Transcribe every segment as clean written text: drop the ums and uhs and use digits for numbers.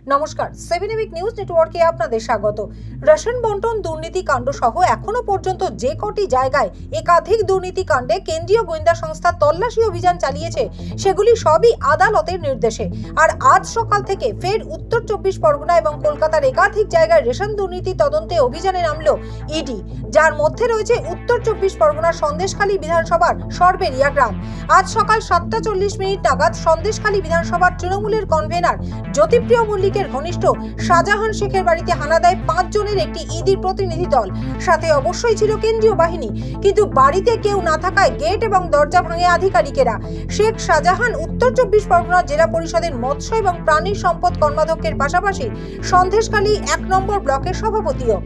নমস্কার, 7 EPIC news নেটওয়ার্কে আপনাদের স্বাগত। রেশন বন্টন দুর্নীতি কাণ্ড সহ এখনো পর্যন্ত যে কটি জায়গায় একাধিক দুর্নীতি কাণ্ডে কেন্দ্রীয় গোয়েন্দা সংস্থা তল্লাশি অভিযান চালিয়েছে সেগুলি সবই আদালতের নির্দেশে। আর আজ সকাল থেকে ফের উত্তর 24 পরগনা এবং কলকাতার একাধিক জায়গায় রেশন দুর্নীতি তদন্তে অভিযানে নামলো ইডি, যার মধ্যে রয়েছে উত্তর 24 পরগনার সন্দেশখালী বিধানসভার সরবেরিয়া গ্রাম। আজ সকাল 7:40 নাগাদ সন্দেশখালী বিধানসভার তৃণমূলের কনভেনার জ্যোতিপ্রিয় মল্লিকের ঘনিষ্ঠ শাহজাহান শেখের বাড়িতে হানা দেয় 5 জনের একটি ইডির প্রতিনিধি দল। সাথে অবশ্যই ছিল কেন্দ্রীয় বাহিনী, কিন্তু বাড়িতে কেউ না থাকায় গেট এবং দরজা ভাঙে আধিকারিকেরা। শেখ শাহজাহান উত্তর 24 পরগনা জেলা পরিষদের মৎস্য এবং প্রাণী সম্পদ কর্মাধ্যক্ষের পাশাপাশি সন্দেশখালী 1 নম্বর ব্লকের সভাপতিও।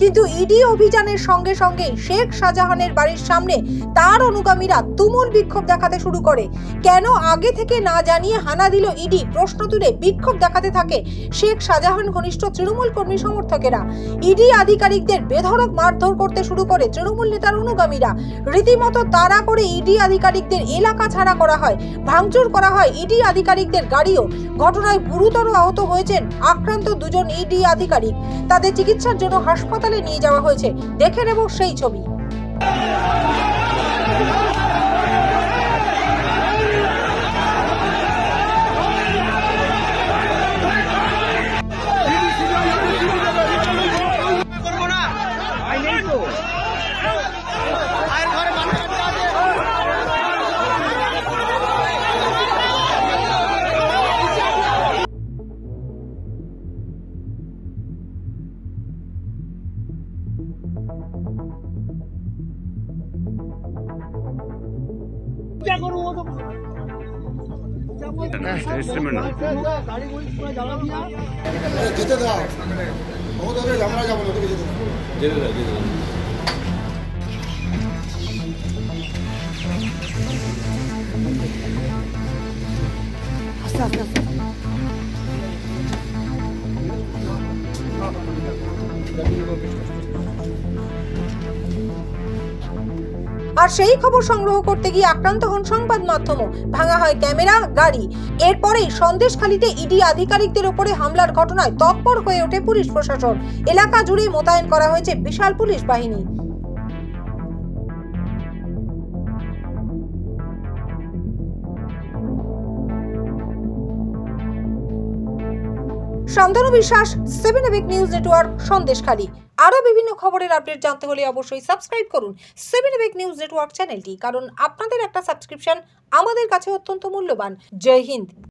কিন্তু ইডি অভিযানের সঙ্গে সঙ্গে শেখ শাহজাহানের বাড়ির সামনে তার অনুগামীরা তুমুল বিক্ষোভ দেখাতে শুরু করে। কেন আগে থেকে না জানিয়ে হানা দিল ইডি, প্রশ্ন তুলে বিক্ষোভ দেখাতে থাকে শেখ শাহজাহান ঘনিষ্ঠ তৃণমূল কর্মী সমর্থকেরা। ইডি আধিকারিকদের বেধড়ক মারধর করতে শুরু করে তৃণমূল নেতার অনুগামীরা। রীতিমতো তাড়া করে ইডি আধিকারিকদের এলাকা ছাড়া করা হয়, ভাঙচুর করা হয় ইডি আধিকারিকদের গাড়িও। ঘটনায় গুরুতর আহত হয়েছেন আক্রান্ত 2 জন ইডি আধিকারিক। তাদের চিকিৎসার জন্য হাসপাতালে নিয়ে যাওয়া হয়েছে। দেখে নেব সেই ছবি। क्या करूं वो तो যেতে দাও, ওদের আমরা যাবো না, ওদেরকে যেতে দাও। আস্তে আস্তে আস্তে আর সেই খবর সংগ্রহ করতে গিয়ে আক্রান্ত হন সংবাদ মাধ্যমও, ভাঙা হয় ক্যামেরা, গাড়ি। এরপরেই সন্দেশখালীতে ইডি আধিকারিকদের উপরে হামলার ঘটনায় তৎপর হয়ে ওঠে পুলিশ প্রশাসন। এলাকা জুড়ে মোতায়েন করা হয়েছে বিশাল পুলিশ বাহিনী। শান্তনু বিশ্বাস, 7 এবিক নিউজ নেটওয়ার্ক, সন্দেশখালী। আরো বিভিন্ন খবরের আপডেট জানতে হলে অবশ্যই সাবস্ক্রাইব করুন 7 এবিক নিউজ নেটওয়ার্ক চ্যানেলটি, কারণ আপনাদের একটা সাবস্ক্রিপশন আমাদের কাছে অত্যন্ত মূল্যবান। জয় হিন্দ।